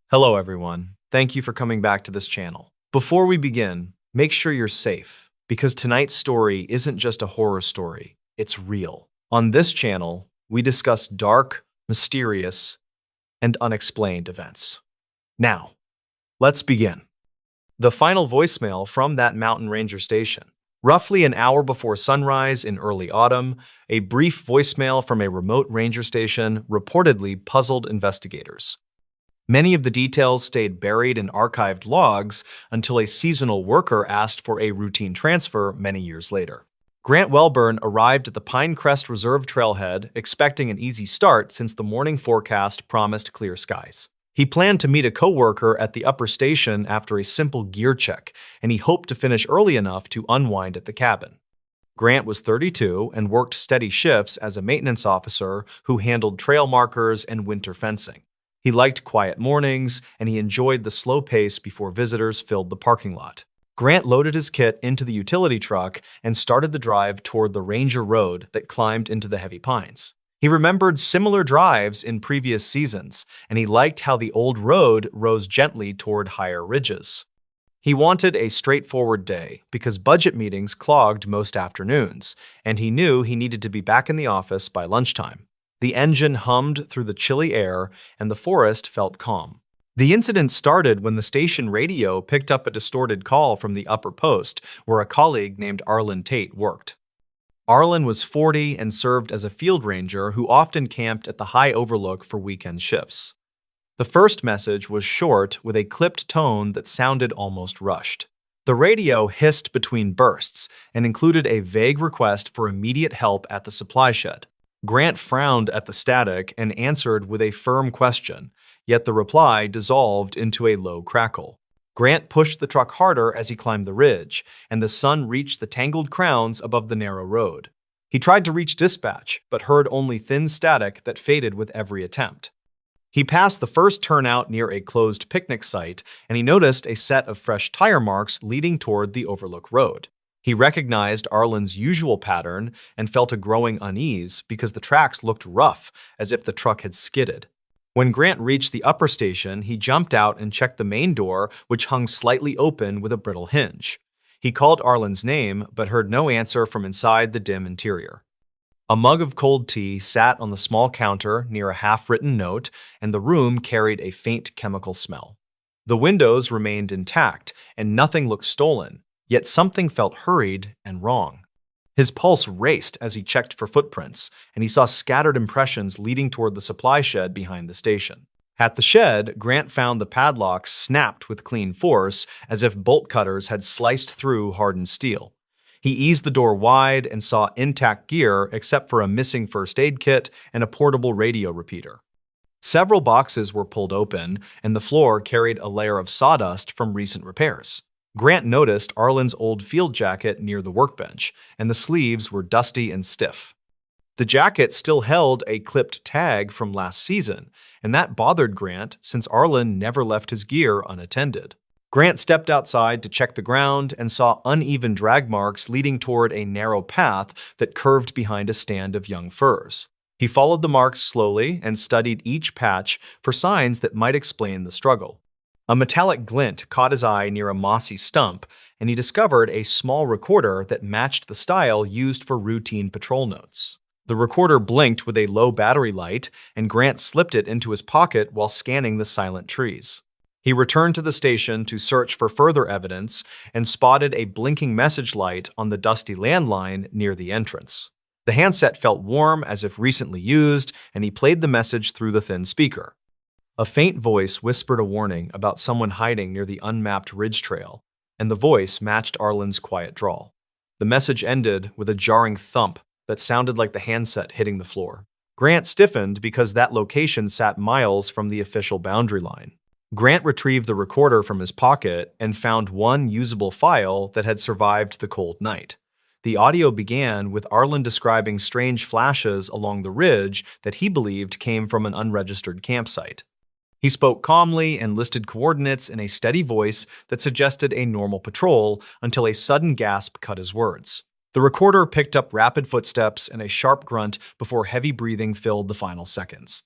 Hello, everyone. Thank you for coming back to this channel. Before we begin, make sure you're safe, because tonight's story isn't just a horror story, it's real. On this channel, we discuss dark, mysterious, and unexplained events. Now, let's begin. The final voicemail from that mountain ranger station. Roughly an hour before sunrise in early autumn, a brief voicemail from a remote ranger station reportedly puzzled investigators. Many of the details stayed buried in archived logs until a seasonal worker asked for a routine transfer many years later. Grant Welburn arrived at the Pinecrest Reserve trailhead expecting an easy start since the morning forecast promised clear skies. He planned to meet a coworker at the upper station after a simple gear check, and he hoped to finish early enough to unwind at the cabin. Grant was 32 and worked steady shifts as a maintenance officer who handled trail markers and winter fencing. He liked quiet mornings, and he enjoyed the slow pace before visitors filled the parking lot. Grant loaded his kit into the utility truck and started the drive toward the Ranger Road that climbed into the heavy pines. He remembered similar drives in previous seasons, and he liked how the old road rose gently toward higher ridges. He wanted a straightforward day because budget meetings clogged most afternoons, and he knew he needed to be back in the office by lunchtime. The engine hummed through the chilly air, and the forest felt calm. The incident started when the station radio picked up a distorted call from the upper post, where a colleague named Arlen Tate worked. Arlen was 40 and served as a field ranger who often camped at the high overlook for weekend shifts. The first message was short with a clipped tone that sounded almost rushed. The radio hissed between bursts and included a vague request for immediate help at the supply shed. Grant frowned at the static and answered with a firm question, yet the reply dissolved into a low crackle. Grant pushed the truck harder as he climbed the ridge, and the sun reached the tangled crowns above the narrow road. He tried to reach dispatch, but heard only thin static that faded with every attempt. He passed the first turnout near a closed picnic site, and he noticed a set of fresh tire marks leading toward the overlook road. He recognized Arlen's usual pattern and felt a growing unease because the tracks looked rough, as if the truck had skidded. When Grant reached the upper station, he jumped out and checked the main door, which hung slightly open with a brittle hinge. He called Arlen's name, but heard no answer from inside the dim interior. A mug of cold tea sat on the small counter near a half-written note, and the room carried a faint chemical smell. The windows remained intact, and nothing looked stolen. Yet something felt hurried and wrong. His pulse raced as he checked for footprints, and he saw scattered impressions leading toward the supply shed behind the station. At the shed, Grant found the padlock snapped with clean force, as if bolt cutters had sliced through hardened steel. He eased the door wide and saw intact gear except for a missing first aid kit and a portable radio repeater. Several boxes were pulled open, and the floor carried a layer of sawdust from recent repairs. Grant noticed Arlen's old field jacket near the workbench, and the sleeves were dusty and stiff. The jacket still held a clipped tag from last season, and that bothered Grant since Arlen never left his gear unattended. Grant stepped outside to check the ground and saw uneven drag marks leading toward a narrow path that curved behind a stand of young firs. He followed the marks slowly and studied each patch for signs that might explain the struggle. A metallic glint caught his eye near a mossy stump, and he discovered a small recorder that matched the style used for routine patrol notes. The recorder blinked with a low battery light, and Grant slipped it into his pocket while scanning the silent trees. He returned to the station to search for further evidence and spotted a blinking message light on the dusty landline near the entrance. The handset felt warm as if recently used, and he played the message through the thin speaker. A faint voice whispered a warning about someone hiding near the unmapped ridge trail, and the voice matched Arlen's quiet drawl. The message ended with a jarring thump that sounded like the handset hitting the floor. Grant stiffened because that location sat miles from the official boundary line. Grant retrieved the recorder from his pocket and found one usable file that had survived the cold night. The audio began with Arlen describing strange flashes along the ridge that he believed came from an unregistered campsite. He spoke calmly and listed coordinates in a steady voice that suggested a normal patrol until a sudden gasp cut his words. The recorder picked up rapid footsteps and a sharp grunt before heavy breathing filled the final seconds.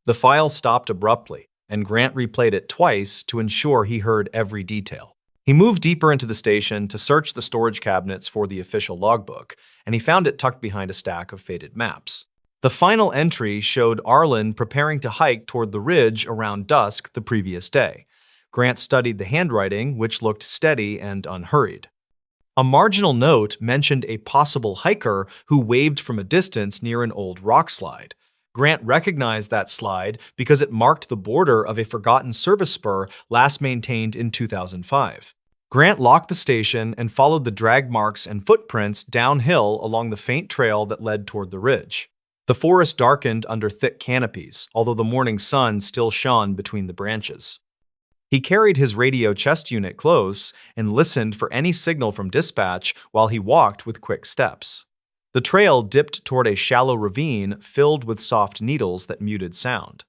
The file stopped abruptly, and Grant replayed it twice to ensure he heard every detail. He moved deeper into the station to search the storage cabinets for the official logbook, and he found it tucked behind a stack of faded maps. The final entry showed Arlen preparing to hike toward the ridge around dusk the previous day. Grant studied the handwriting, which looked steady and unhurried. A marginal note mentioned a possible hiker who waved from a distance near an old rock slide. Grant recognized that slide because it marked the border of a forgotten service spur last maintained in 2005. Grant locked the station and followed the drag marks and footprints downhill along the faint trail that led toward the ridge. The forest darkened under thick canopies, although the morning sun still shone between the branches. He carried his radio chest unit close and listened for any signal from dispatch while he walked with quick steps. The trail dipped toward a shallow ravine filled with soft needles that muted sound.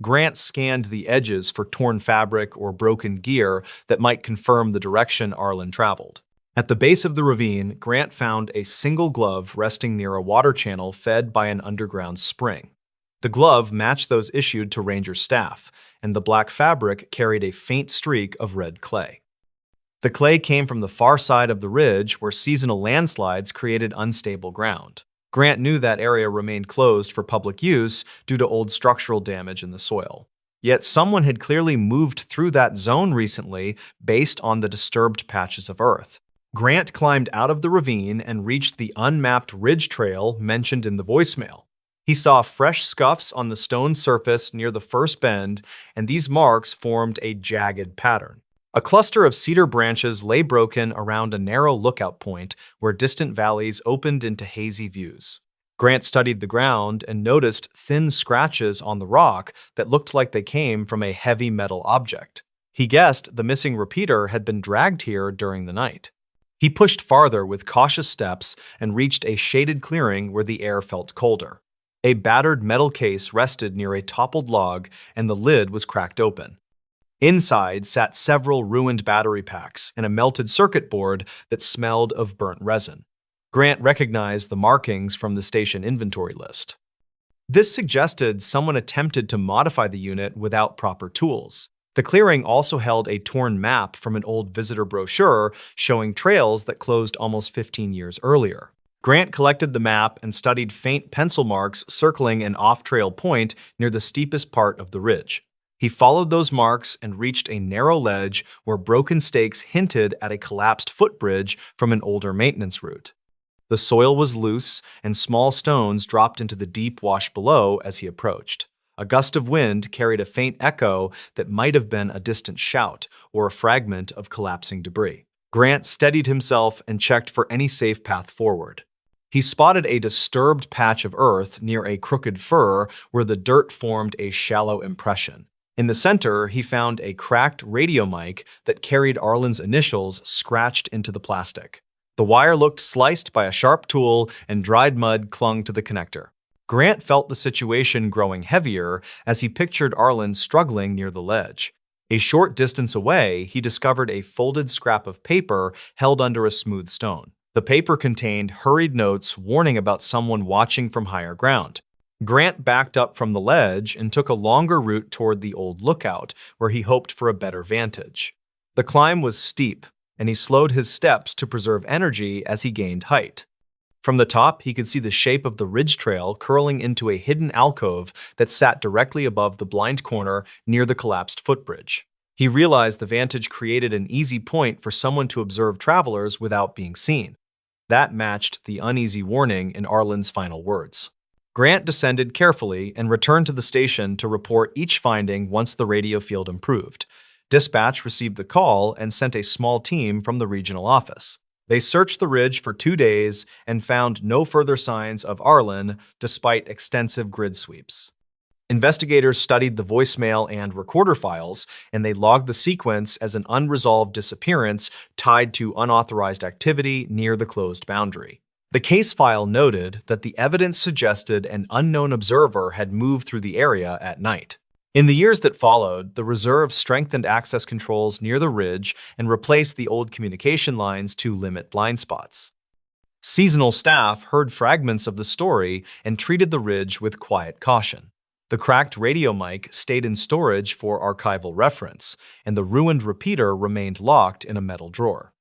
Grant scanned the edges for torn fabric or broken gear that might confirm the direction Arlen traveled. At the base of the ravine, Grant found a single glove resting near a water channel fed by an underground spring. The glove matched those issued to ranger staff, and the black fabric carried a faint streak of red clay. The clay came from the far side of the ridge where seasonal landslides created unstable ground. Grant knew that area remained closed for public use due to old structural damage in the soil. Yet someone had clearly moved through that zone recently based on the disturbed patches of earth. Grant climbed out of the ravine and reached the unmapped ridge trail mentioned in the voicemail. He saw fresh scuffs on the stone surface near the first bend, and these marks formed a jagged pattern. A cluster of cedar branches lay broken around a narrow lookout point where distant valleys opened into hazy views. Grant studied the ground and noticed thin scratches on the rock that looked like they came from a heavy metal object. He guessed the missing repeater had been dragged here during the night. He pushed farther with cautious steps and reached a shaded clearing where the air felt colder. A battered metal case rested near a toppled log, and the lid was cracked open. Inside sat several ruined battery packs and a melted circuit board that smelled of burnt resin. Grant recognized the markings from the station inventory list. This suggested someone attempted to modify the unit without proper tools. The clearing also held a torn map from an old visitor brochure showing trails that closed almost 15 years earlier. Grant collected the map and studied faint pencil marks circling an off-trail point near the steepest part of the ridge. He followed those marks and reached a narrow ledge where broken stakes hinted at a collapsed footbridge from an older maintenance route. The soil was loose, and small stones dropped into the deep wash below as he approached. A gust of wind carried a faint echo that might have been a distant shout or a fragment of collapsing debris. Grant steadied himself and checked for any safe path forward. He spotted a disturbed patch of earth near a crooked fir where the dirt formed a shallow impression. In the center, he found a cracked radio mic that carried Arlen's initials scratched into the plastic. The wire looked sliced by a sharp tool, and dried mud clung to the connector. Grant felt the situation growing heavier as he pictured Arlen struggling near the ledge. A short distance away, he discovered a folded scrap of paper held under a smooth stone. The paper contained hurried notes warning about someone watching from higher ground. Grant backed up from the ledge and took a longer route toward the old lookout, where he hoped for a better vantage. The climb was steep, and he slowed his steps to preserve energy as he gained height. From the top, he could see the shape of the ridge trail curling into a hidden alcove that sat directly above the blind corner near the collapsed footbridge. He realized the vantage created an easy point for someone to observe travelers without being seen. That matched the uneasy warning in Arlen's final words. Grant descended carefully and returned to the station to report each finding once the radio field improved. Dispatch received the call and sent a small team from the regional office. They searched the ridge for 2 days and found no further signs of Arlen despite extensive grid sweeps. Investigators studied the voicemail and recorder files, and they logged the sequence as an unresolved disappearance tied to unauthorized activity near the closed boundary. The case file noted that the evidence suggested an unknown observer had moved through the area at night. In the years that followed, the reserve strengthened access controls near the ridge and replaced the old communication lines to limit blind spots. Seasonal staff heard fragments of the story and treated the ridge with quiet caution. The The cracked radio mic stayed in storage for archival reference, and the ruined repeater remained locked in a metal drawer.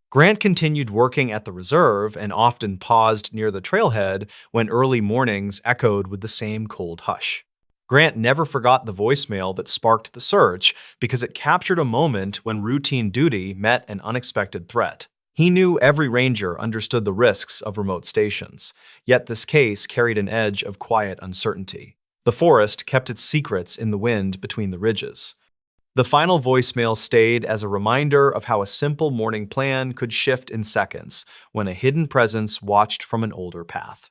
Grant continued working at the reserve and often paused near the trailhead when early mornings echoed with the same cold hush. Grant never forgot the voicemail that sparked the search because it captured a moment when routine duty met an unexpected threat. He knew every ranger understood the risks of remote stations, yet this case carried an edge of quiet uncertainty. The forest kept its secrets in the wind between the ridges. The final voicemail stayed as a reminder of how a simple morning plan could shift in seconds when a hidden presence watched from an older path.